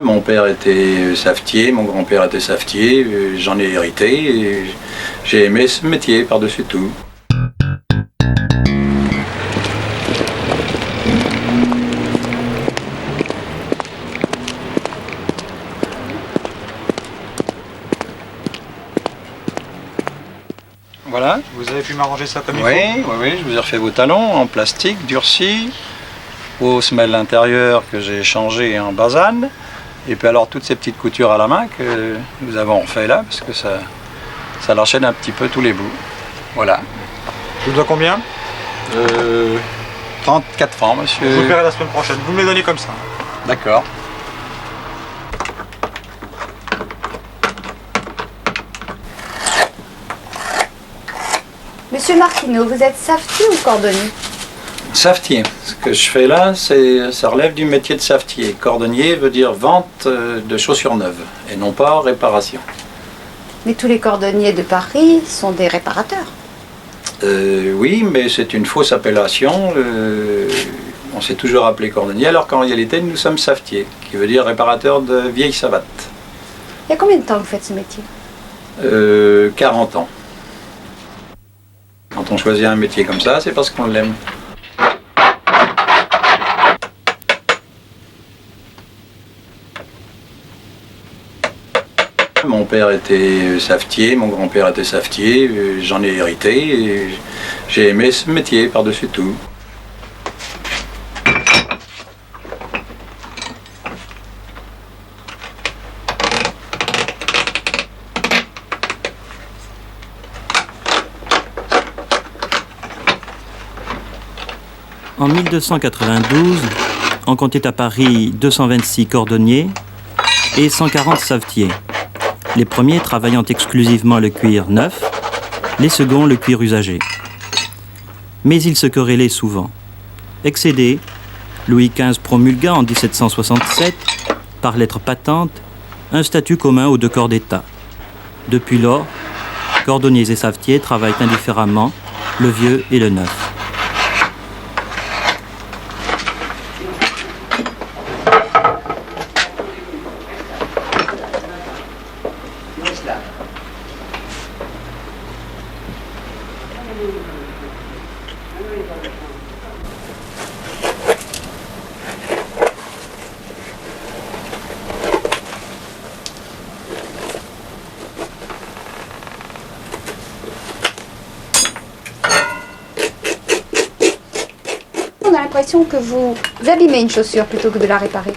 Mon père était savetier, mon grand-père était savetier, j'en ai hérité et j'ai aimé ce métier par-dessus tout. Voilà. Vous avez pu m'arranger ça comme il faut? Oui, je vous ai refait vos talons en plastique durci, vos semelles intérieures que j'ai changées en basane, et puis alors toutes ces petites coutures à la main que nous avons refait là, parce que ça l'enchaîne un petit peu tous les bouts. Voilà. Je vous dois combien? 34 francs, monsieur. Je vous paierai la semaine prochaine. Vous me les donnez comme ça. D'accord. Monsieur Martineau, vous êtes savetier ou cordonnier? Savetier. Ce que je fais là, ça relève du métier de savetier. Cordonnier veut dire vente de chaussures neuves et non pas réparation. Mais tous les cordonniers de Paris sont des réparateurs. Oui, mais c'est une fausse appellation. On s'est toujours appelé cordonnier alors qu'en réalité nous sommes savetiers, qui veut dire réparateur de vieilles savates. Il y a combien de temps que vous faites ce métier? 40 ans. Quand on choisit un métier comme ça, c'est parce qu'on l'aime. Mon père était savetier, mon grand-père était savetier, j'en ai hérité et j'ai aimé ce métier par-dessus tout. En 1292, on comptait à Paris 226 cordonniers et 140 savetiers. Les premiers travaillant exclusivement le cuir neuf, les seconds le cuir usagé. Mais ils se querellaient souvent. Excédé, Louis XV promulgua en 1767, par lettre patente, un statut commun aux deux corps d'État. Depuis lors, cordonniers et savetiers travaillent indifféremment le vieux et le neuf. On a l'impression que vous abîmez une chaussure plutôt que de la réparer.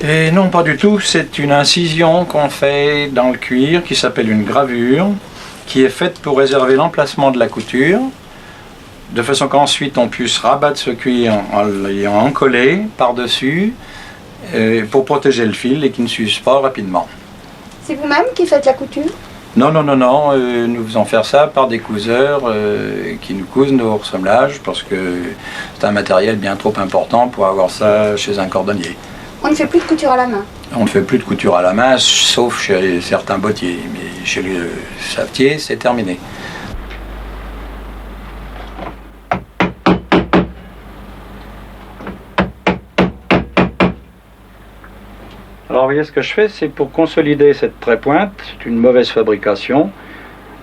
Et non, pas du tout. C'est une incision qu'on fait dans le cuir qui s'appelle une gravure, qui est faite pour réserver l'emplacement de la couture, de façon qu'ensuite on puisse rabattre ce cuir en l'ayant encollé par-dessus pour protéger le fil et qu'il ne s'use pas rapidement. C'est vous-même qui faites la couture? Non, nous faisons faire ça par des couseurs qui nous cousent nos ressemblages parce que c'est un matériel bien trop important pour avoir ça chez un cordonnier. On ne fait plus de couture à la main. On ne fait plus de couture à la main, sauf chez certains bottiers, mais chez les savetiers, c'est terminé. Alors, vous voyez, ce que je fais, c'est pour consolider cette trépointe, c'est une mauvaise fabrication,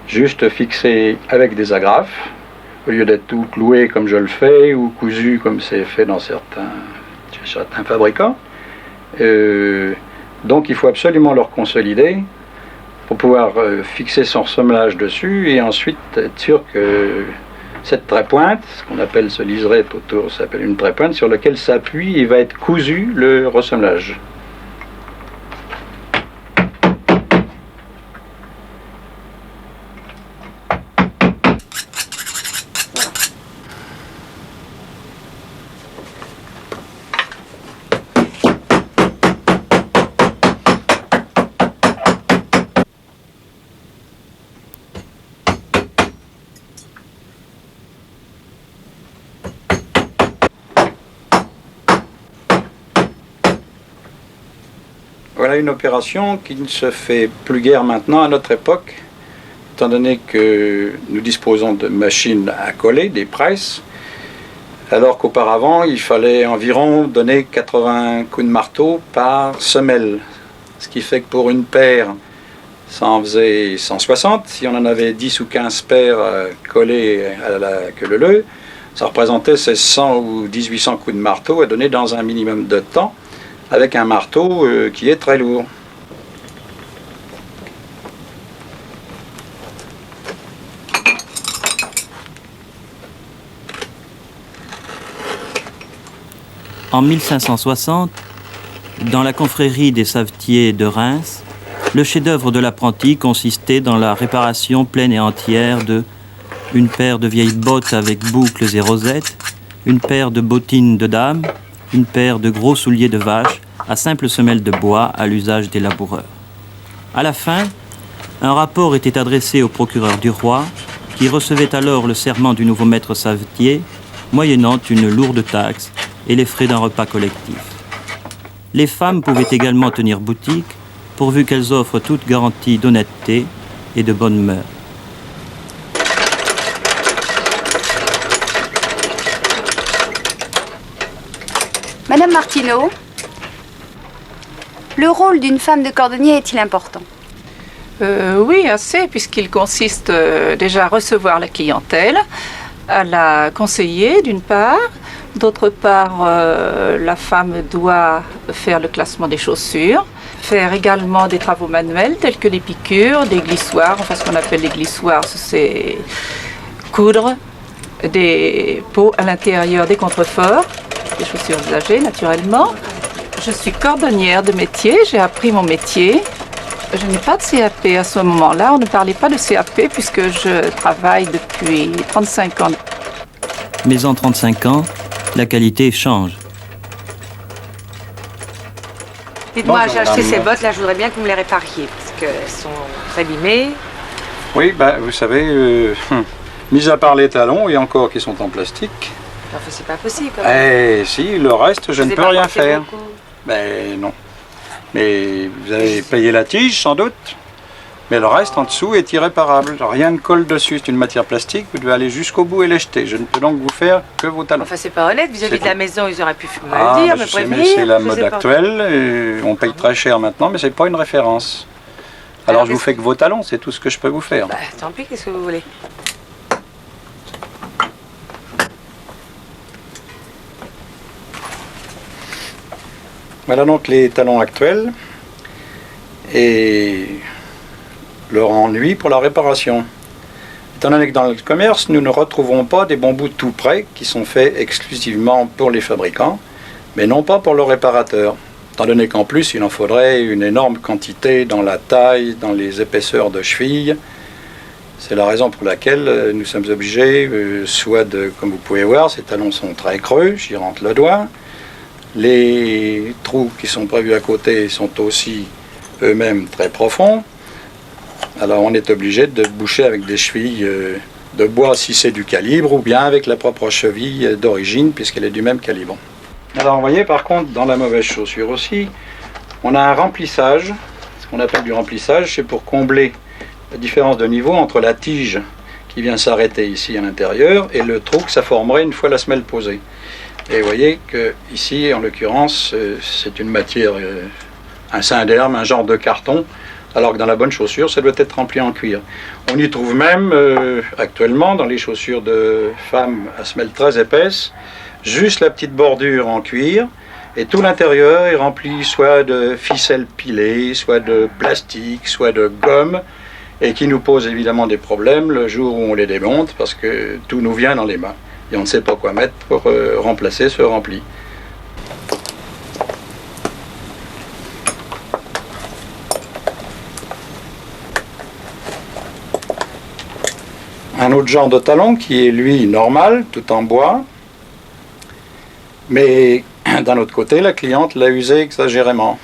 juste fixée avec des agrafes, au lieu d'être tout cloué comme je le fais, ou cousu comme c'est fait dans certains fabricants. Donc il faut absolument le reconsolider pour pouvoir fixer son ressemblage dessus et ensuite être sûr que cette trépointe, ce qu'on appelle ce liseré autour, s'appelle une trépointe sur laquelle s'appuie et va être cousu le ressemblage. Voilà une opération qui ne se fait plus guère maintenant à notre époque, étant donné que nous disposons de machines à coller, des presses, alors qu'auparavant, il fallait environ donner 80 coups de marteau par semelle. Ce qui fait que pour une paire, ça en faisait 160. Si on en avait 10 ou 15 paires collées à la queue leu-leu, ça représentait 1600 ou 1800 coups de marteau à donner dans un minimum de temps, avec un marteau qui est très lourd. En 1560, dans la confrérie des savetiers de Reims, le chef-d'œuvre de l'apprenti consistait dans la réparation pleine et entière de une paire de vieilles bottes avec boucles et rosettes, une paire de bottines de dame, une paire de gros souliers de vache à simple semelle de bois à l'usage des laboureurs. À la fin, un rapport était adressé au procureur du roi, qui recevait alors le serment du nouveau maître savetier, moyennant une lourde taxe et les frais d'un repas collectif. Les femmes pouvaient également tenir boutique, pourvu qu'elles offrent toute garantie d'honnêteté et de bonne mœurs. Madame Martineau, le rôle d'une femme de cordonnier est-il important? Oui, assez, puisqu'il consiste déjà à recevoir la clientèle, à la conseiller d'une part. D'autre part, la femme doit faire le classement des chaussures, faire également des travaux manuels tels que les piqûres, des glissoires. Enfin, ce qu'on appelle les glissoires, c'est coudre des peaux à l'intérieur des contreforts, des chaussures usagées naturellement. Je suis cordonnière de métier, j'ai appris mon métier. Je n'ai pas de CAP à ce moment-là, on ne parlait pas de CAP puisque je travaille depuis 35 ans. Mais en 35 ans, la qualité change. Dites-moi, Bonjour, j'ai acheté madame. ces bottes, là, je voudrais bien que vous me les répariez, parce qu'elles sont abîmées. Oui, vous savez, mis à part les talons, et encore qui sont en plastique, Enfin, c'est pas possible, quand même. si, le reste, je Vous ne avez peux pas rien porté faire. beaucoup. Non. Mais vous avez payé la tige, sans doute. Mais le reste, en dessous, est irréparable. Rien ne colle dessus. C'est une matière plastique. Vous devez aller jusqu'au bout et les jeter. Je ne peux donc vous faire que vos talons. Enfin, c'est pas honnête, vis-à-vis C'est de la tout. maison, ils auraient pu me le dire, me je sais, mais prévenir. c'est la je mode sais pas. actuelle. On paye très cher maintenant, mais c'est pas une référence. Alors je vous qu'est-ce fais que vos talons, c'est tout ce que je peux vous faire. Bah, tant pis, qu'est-ce que vous voulez? Voilà donc les talons actuels et leur ennui pour la réparation. Étant donné que dans le commerce, nous ne retrouvons pas des bons bouts tout prêts qui sont faits exclusivement pour les fabricants, mais non pas pour le réparateur. Étant donné qu'en plus, il en faudrait une énorme quantité dans la taille, dans les épaisseurs de cheville. C'est la raison pour laquelle nous sommes obligés, soit de, comme vous pouvez voir, ces talons sont très creux, j'y rentre le doigt. Les trous qui sont prévus à côté sont aussi eux-mêmes très profonds. Alors on est obligé de boucher avec des chevilles de bois si c'est du calibre, ou bien avec la propre cheville d'origine puisqu'elle est du même calibre. Alors vous voyez par contre dans la mauvaise chaussure aussi, on a un remplissage. Ce qu'on appelle du remplissage, c'est pour combler la différence de niveau entre la tige qui vient s'arrêter ici à l'intérieur et le trou que ça formerait une fois la semelle posée. Et vous voyez que ici, en l'occurrence, c'est une matière, un synderme, un genre de carton, alors que dans la bonne chaussure, ça doit être rempli en cuir. On y trouve même actuellement dans les chaussures de femmes à semelle très épaisse, juste la petite bordure en cuir, et tout l'intérieur est rempli soit de ficelles pilées, soit de plastique, soit de gomme, et qui nous pose évidemment des problèmes le jour où on les démonte, parce que tout nous vient dans les mains. Et on ne sait pas quoi mettre pour remplacer ce rempli. Un autre genre de talon qui est lui normal, tout en bois, mais d'un autre côté, la cliente l'a usé exagérément.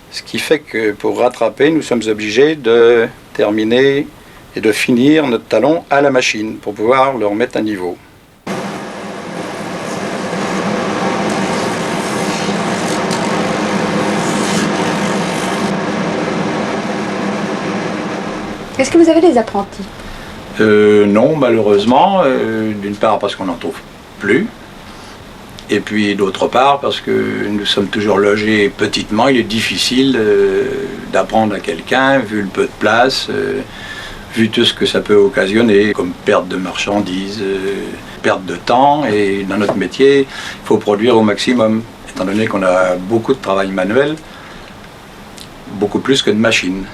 Ce qui fait que pour rattraper, nous sommes obligés de terminer et de finir notre talon à la machine pour pouvoir le remettre à niveau. Est-ce que vous avez des apprentis? Non, malheureusement. D'une part parce qu'on n'en trouve plus. Et puis d'autre part, parce que nous sommes toujours logés petitement, il est difficile d'apprendre à quelqu'un, vu le peu de place, vu tout ce que ça peut occasionner, comme perte de marchandises, perte de temps. Et dans notre métier, il faut produire au maximum, étant donné qu'on a beaucoup de travail manuel, beaucoup plus que de machines.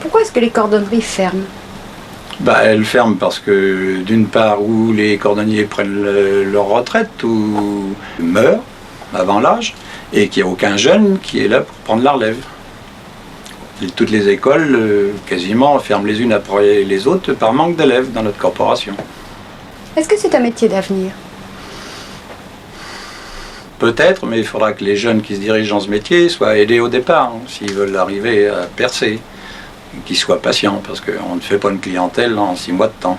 Pourquoi est-ce que les cordonneries ferment? Elles ferment parce que d'une part où les cordonniers prennent leur retraite ou meurent avant l'âge et qu'il n'y a aucun jeune qui est là pour prendre la relève. Et toutes les écoles quasiment ferment les unes après les autres par manque d'élèves dans notre corporation. Est-ce que c'est un métier d'avenir? Peut-être, mais il faudra que les jeunes qui se dirigent dans ce métier soient aidés au départ, s'ils veulent arriver à percer. Qu'ils soient patients, parce qu'on ne fait pas une clientèle en 6 mois de temps.